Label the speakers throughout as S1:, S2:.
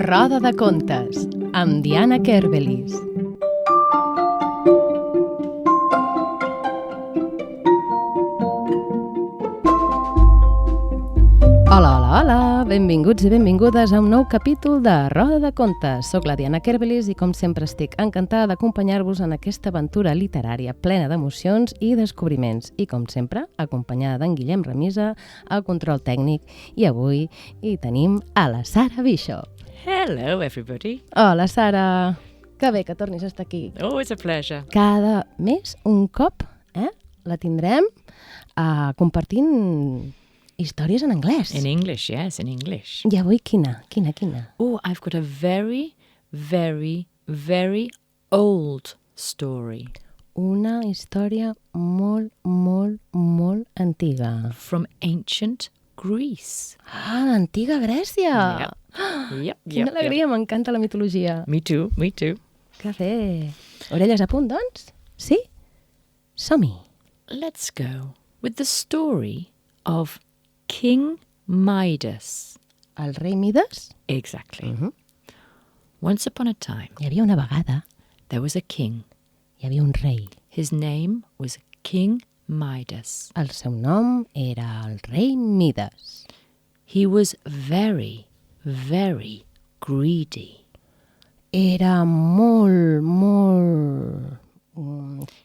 S1: Roda de Contes, amb Diana Kerbelis. Hola, benvinguts i benvingudes a un nou capítol de Roda de Contes. Soc la Diana Kerbelis i com sempre estic encantada d'acompanyar-vos en aquesta aventura literària plena d'emocions i descobriments. I com sempre, acompanyada d'en Guillem Remisa, al control tècnic. I avui hi tenim a la Sara Bishop.
S2: Hello, everybody.
S1: Hola, Sara. Que bé que tornis a estar aquí.
S2: Oh, it's a pleasure.
S1: Cada mes, un cop, la tindrem compartint històries en anglès.
S2: In English, yes, in English.
S1: I avui quina?
S2: Oh, I've got a very, very, very old story.
S1: Una història molt, molt, molt antiga.
S2: From ancient Greece.
S1: Ah, l'antiga Grècia!
S2: Yep.
S1: Quina alegria, m'encanta la mitologia.
S2: Me too.
S1: Que bé. Orelles a punt, doncs? Sí? Som-hi.
S2: Let's go with the story of King Midas.
S1: El rei Midas?
S2: Exactly. Once upon a time,
S1: Hi havia una vegada,
S2: there was a king.
S1: hi havia un rei.
S2: His name was King Midas.
S1: El seu nom era el rei Midas.
S2: He was very, very greedy.
S1: Era molt, molt...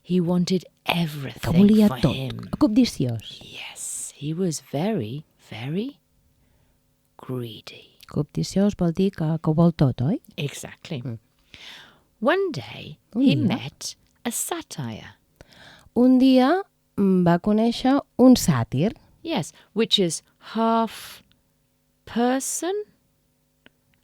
S2: He wanted
S1: que
S2: everything
S1: volia
S2: for
S1: tot.
S2: him.
S1: Cobdiciós.
S2: Yes, he was very, very greedy.
S1: Cobdiciós vol dir que ho vol tot, oi?
S2: Exactly. One day,
S1: Un
S2: he
S1: dia.
S2: met a satyr.
S1: Un dia va conèixer un sàtir.
S2: Yes, which is half person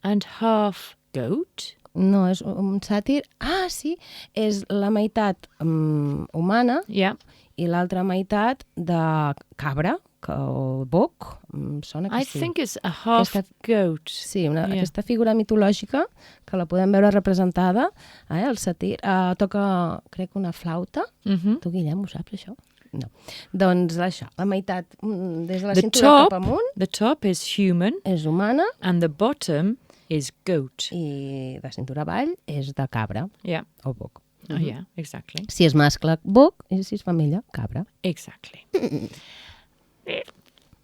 S2: and half goat.
S1: No, és un sàtir... Ah, sí, és la meitat humana
S2: Yeah.
S1: i l'altra meitat de cabra, o boc, sona que
S2: I
S1: sí.
S2: think it's a half goat.
S1: Sí,
S2: Yeah.
S1: aquesta figura mitològica que la podem veure representada, el sàtir, toca, crec, una flauta.
S2: Mm-hmm.
S1: Tu, Guillem, ho saps, això? No. Doncs això, la meitat des de la
S2: The
S1: cintura
S2: top,
S1: cap amunt
S2: the top is human
S1: és humana
S2: and the bottom is goat.
S1: i de cintura avall és de cabra
S2: Yeah.
S1: o boc.
S2: Oh, yeah, exactly.
S1: Si és mascle, boc, i si és femella, cabra.
S2: Exactly.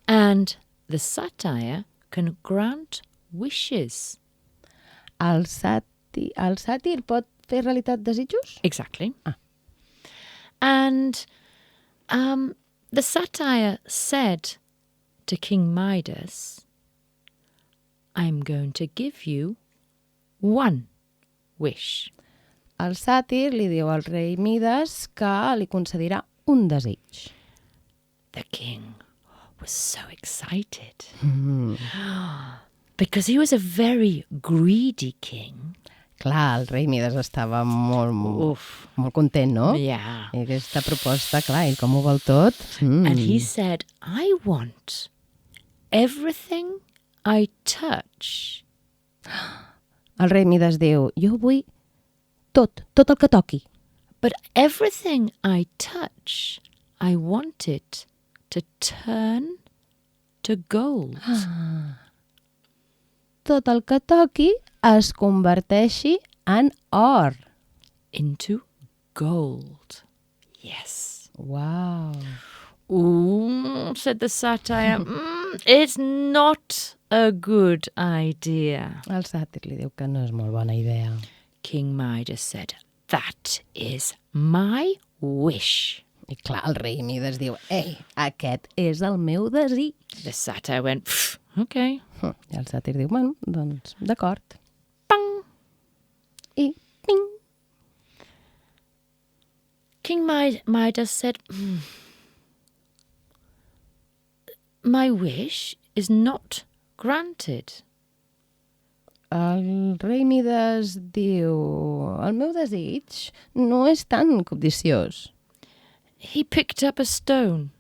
S2: And the satyr can grant wishes.
S1: El sàtir pot fer realitat desitjos?
S2: Exactly.
S1: Ah.
S2: And the satyr said to King Midas, I'm going to give you one wish.
S1: El sàtir li diu al rei Midas que li concedirà un desig.
S2: The king was so excited because he was a very greedy king.
S1: Clar, el rei Midas estava molt
S2: Oof.
S1: content, no?
S2: Yeah.
S1: I aquesta proposta, clar, i com ho vol tot.
S2: And he said, I want everything I touch.
S1: El rei Midas diu, jo vull tot el que toqui.
S2: But everything I touch, I want it to turn to gold.
S1: Tot el que toqui es converteixi en or.
S2: Into gold. Yes.
S1: Wow.
S2: Ooh, said the satyr. It's not a good idea.
S1: El sàtir li diu que no és molt bona idea.
S2: King Midas said, that is my wish.
S1: I clar, el rei Midas diu, ei, aquest és el meu desig.
S2: The satyr went, okay.
S1: I el sàtir diu, bueno, doncs, d'acord.
S2: Bang!
S1: I ping!
S2: King Midas said, my wish is not granted.
S1: El rei Midas diu, el meu desig no és tan cobdiciós.
S2: He picked up a stone.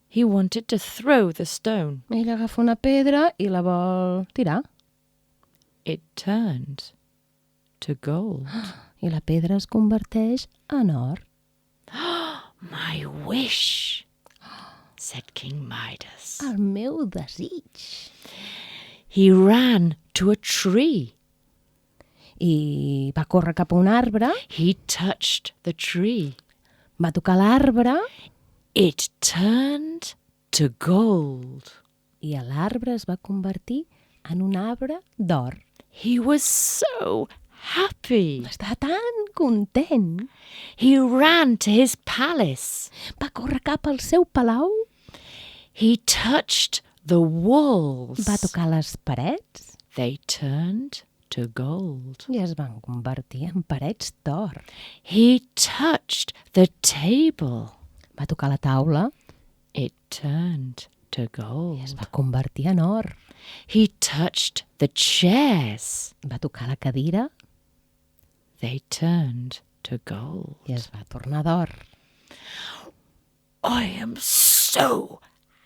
S2: He wanted to throw the stone.
S1: Ell agafa una pedra i la vol tirar.
S2: It turned to gold.
S1: I la pedra es converteix en or.
S2: My wish, said King Midas.
S1: El meu desig.
S2: He ran to a tree
S1: I va córrer cap a un arbre,
S2: He touched the tree.
S1: va tocar l'arbre
S2: It turned to gold.
S1: i l'arbre es va convertir en un arbre d'or.
S2: He was so happy.
S1: Estava tan content.
S2: He ran to his palace.
S1: Va córrer cap al seu palau,
S2: He touched the walls.
S1: va tocar les parets
S2: They turned to gold.
S1: i es van convertir en parets d'or.
S2: He touched the table.
S1: Va tocar la taula
S2: It turned to
S1: i es
S2: gold.
S1: va convertir en or.
S2: He touched the chairs.
S1: Va tocar la cadira
S2: They turned to gold.
S1: i es va tornar d'or.
S2: I am so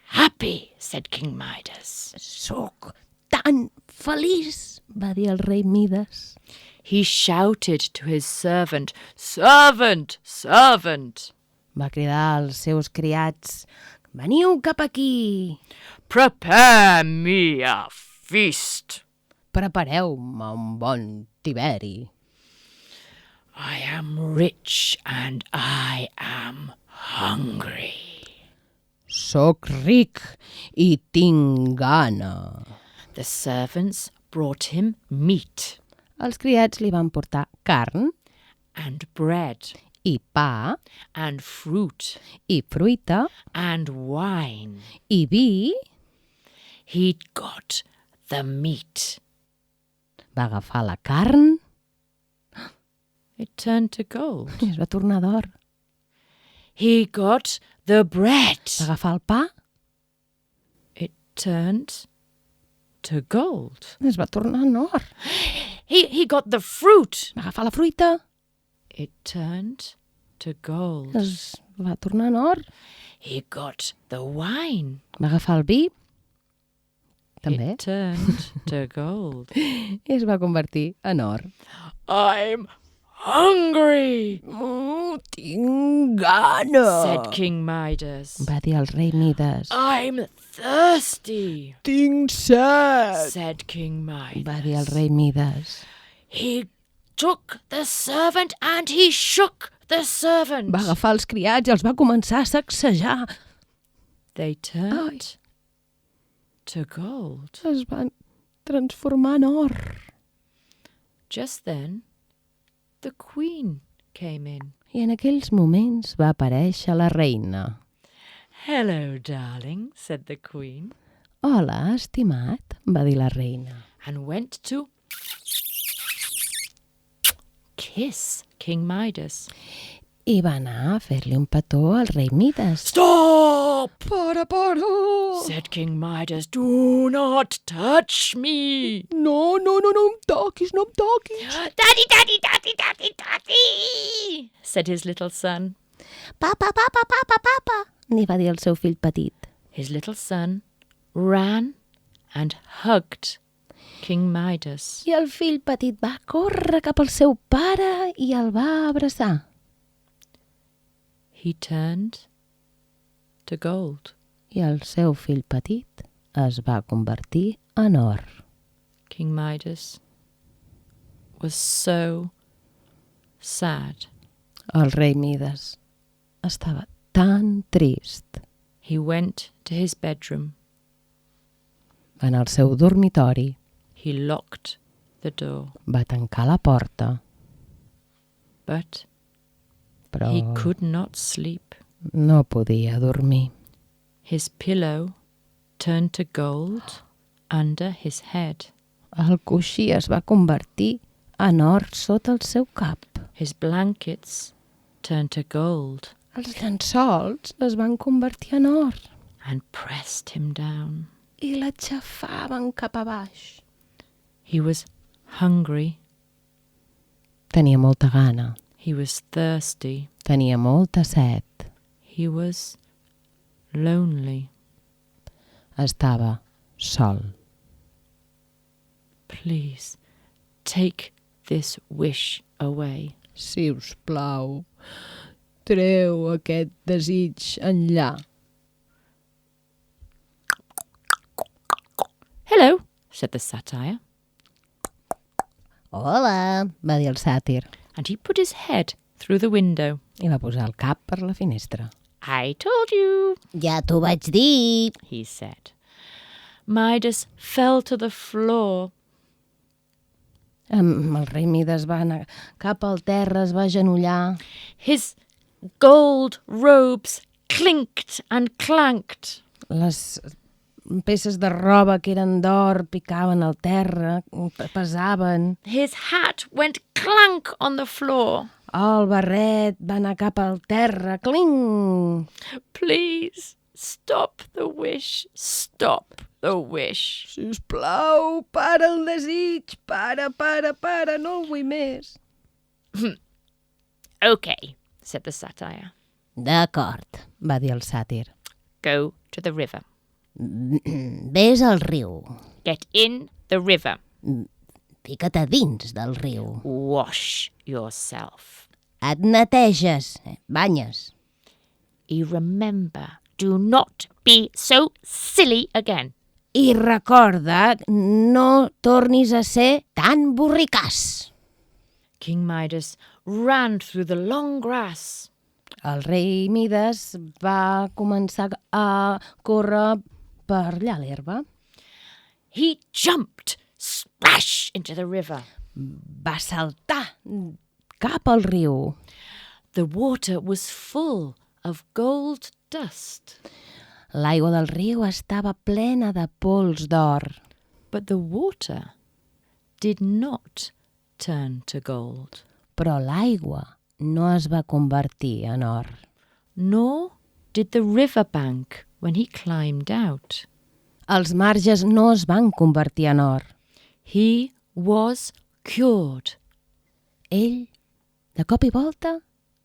S2: happy, said King Midas.
S1: Soc tan feliç, va dir el rei Mides.
S2: He shouted to his servant, Servant, servant,
S1: Va cridar als seus criats, veniu cap aquí,
S2: prepare me a feast.
S1: prepareu-me un bon tiberi.
S2: I am rich and I am hungry.
S1: Soc ric i tinc gana.
S2: The servants brought him meat
S1: Els criats li van portar carn
S2: and bread
S1: i pa
S2: and fruit
S1: i fruita
S2: and wine.
S1: i vi.
S2: He'd got the meat.
S1: Va agafar la carn
S2: It turned to gold.
S1: i es va tornar d'or.
S2: He got the bread.
S1: Va agafar el pa
S2: It turned to gold.
S1: i es va tornar en or.
S2: He got the fruit.
S1: Va agafar la fruita
S2: It turned to gold.
S1: es va tornar en or.
S2: He got the wine.
S1: Va agafar el vi també
S2: It turned to gold.
S1: i es va convertir en or.
S2: I'm hungry,
S1: Tinc gana,
S2: said King Midas.
S1: va dir el rei Mides.
S2: I'm thirsty,
S1: Tinc set,
S2: said King Midas.
S1: va dir el rei Mides.
S2: He took the servant and he shook the servant.
S1: Va agafar els criats i els va començar a sacsejar.
S2: They turned to gold.
S1: Es van transformar en or.
S2: Just then, the queen came in.
S1: I en aquells moments va aparèixer la reina.
S2: Hello, darling, said the queen,
S1: Hola, estimat, va dir la reina.
S2: and went to kiss King Midas.
S1: I va anar a fer-li un petó al rei Mides.
S2: Stop,
S1: Para!
S2: said King Midas. Do not touch me.
S1: No em toquis, no em toquis.
S2: Daddy, daddy, daddy, daddy, daddy, said his little son.
S1: Papa, li va dir el seu fill petit.
S2: His little son ran and hugged King Midas.
S1: I el fill petit va córrer cap al seu pare i el va abraçar.
S2: He turned to gold.
S1: I el seu fill petit es va convertir en or.
S2: King Midas was so sad.
S1: El rei Mides estava tan trist.
S2: He went to his bedroom.
S1: Va anar al seu dormitori,
S2: He locked the door.
S1: va tancar la porta,
S2: But
S1: però
S2: he could not sleep.
S1: no podia dormir.
S2: His pillow turned to gold under his head.
S1: El coixí es va convertir en or sota el seu cap.
S2: His blankets turned to gold
S1: Els llençols es van convertir en or
S2: and pressed him down.
S1: i l'aixafaven cap a baix.
S2: He was hungry.
S1: Tenia molta gana,
S2: He was thirsty.
S1: tenia molta set,
S2: He was lonely.
S1: estava sol.
S2: Please, take this wish away.
S1: Si us plau, treu aquest desig enllà.
S2: Hello, said the satyr.
S1: Hola, va dir el sàtir,
S2: and he put his head through the window.
S1: i va posar el cap per la finestra.
S2: I told you,
S1: Ja t'ho vaig dir.
S2: he said. Midas fell to the floor.
S1: El rei Mides va anar cap al terra, es va agenollar.
S2: His gold robes clinked and clanked.
S1: Les peces de roba que eren d'or picaven al terra, pesaven.
S2: His hat went clank on the floor.
S1: El barret va anar cap al terra, cling!
S2: Please, stop the wish. Stop the wish.
S1: Sisplau, para el desig, para, no el vull més.
S2: Okay, said the satire.
S1: D'acord, va dir el sàtir.
S2: Go to the river.
S1: Ves al riu,
S2: Get in the river.
S1: fica't a dins del riu.
S2: Wash yourself.
S1: Et neteges, banyes.
S2: You remember, do not be so silly again.
S1: I recorda, no tornis a ser tan borricàs.
S2: King Midas ran through the long grass.
S1: El rei Mides va començar a córrer per allà l'herba.
S2: He jumped, splash, into the river.
S1: Va saltar cap al riu.
S2: The water was full of gold dust.
S1: L'aigua del riu estava plena de pols d'or,
S2: But the water did not turn to gold,
S1: però l'aigua no es va convertir en or.
S2: nor did the river bank when he climbed out.
S1: Els marges no es van convertir en or.
S2: He was cured.
S1: Ell, de cop i volta,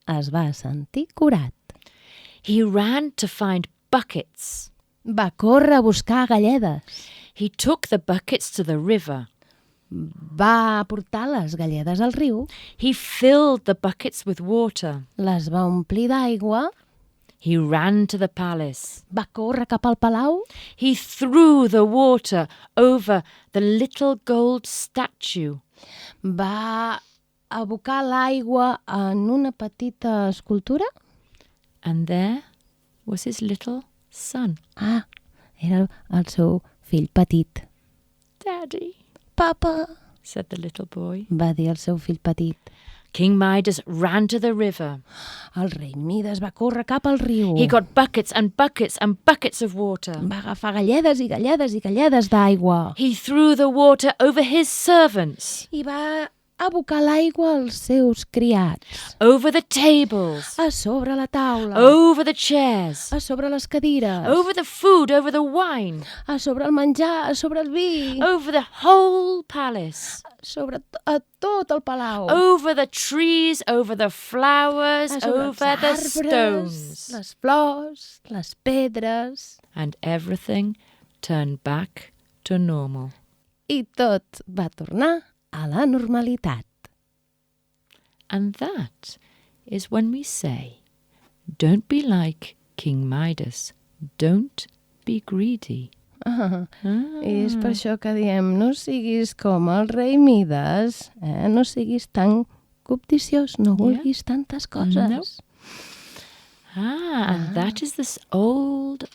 S1: es va sentir curat.
S2: He ran to find buckets.
S1: Va córrer a buscar galledes.
S2: He took the buckets to the river.
S1: Va portar les galledes al riu,
S2: He filled the buckets with water.
S1: les va omplir d'aigua,
S2: He ran to the palace.
S1: va córrer cap al palau,
S2: He threw the water over the little gold statue.
S1: va abocar l'aigua en una petita escultura.
S2: And there was his little son.
S1: Ah, era el seu fill petit.
S2: Daddy,
S1: Papa,
S2: said the little boy.
S1: va dir el seu fill petit.
S2: King Midas ran to the river.
S1: El rei Mides va córrer cap al riu.
S2: He got buckets and buckets and buckets of water.
S1: Va agafar galledes i galledes i galledes d'aigua.
S2: He threw the water over his servants,
S1: I va abocar l'aigua als seus criats.
S2: over the tables,
S1: A sobre la taula.
S2: over the chairs,
S1: A sobre les cadires.
S2: over the food, over the wine,
S1: A sobre el menjar, a sobre el vi.
S2: over the whole palace,
S1: A tot el palau.
S2: over the trees, over the flowers,
S1: A sobre els
S2: over the
S1: arbres,
S2: stones.
S1: les flors, les pedres.
S2: And everything turned back to normal.
S1: I tot va tornar a la normalitat.
S2: And that is when we say, don't be like King Midas, don't be greedy.
S1: I és per això que diem, no siguis com el rei Mides, no siguis tan cobdiciós, no vulguis tantes coses.
S2: No. And that is this old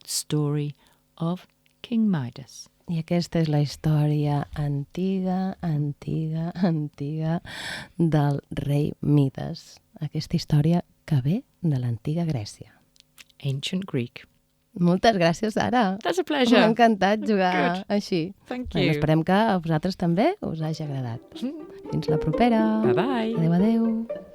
S2: story of King Midas.
S1: I aquesta és la història antiga del rei Mides. Aquesta història que ve de l'antiga Grècia.
S2: Ancient Greek.
S1: Moltes gràcies, Sara.
S2: That's a pleasure.
S1: M'ha encantat jugar
S2: Good.
S1: així.
S2: Thank
S1: Bueno,
S2: you.
S1: esperem que a vosaltres també us hagi agradat. Fins la propera.
S2: Bye-bye.
S1: Adéu, adéu.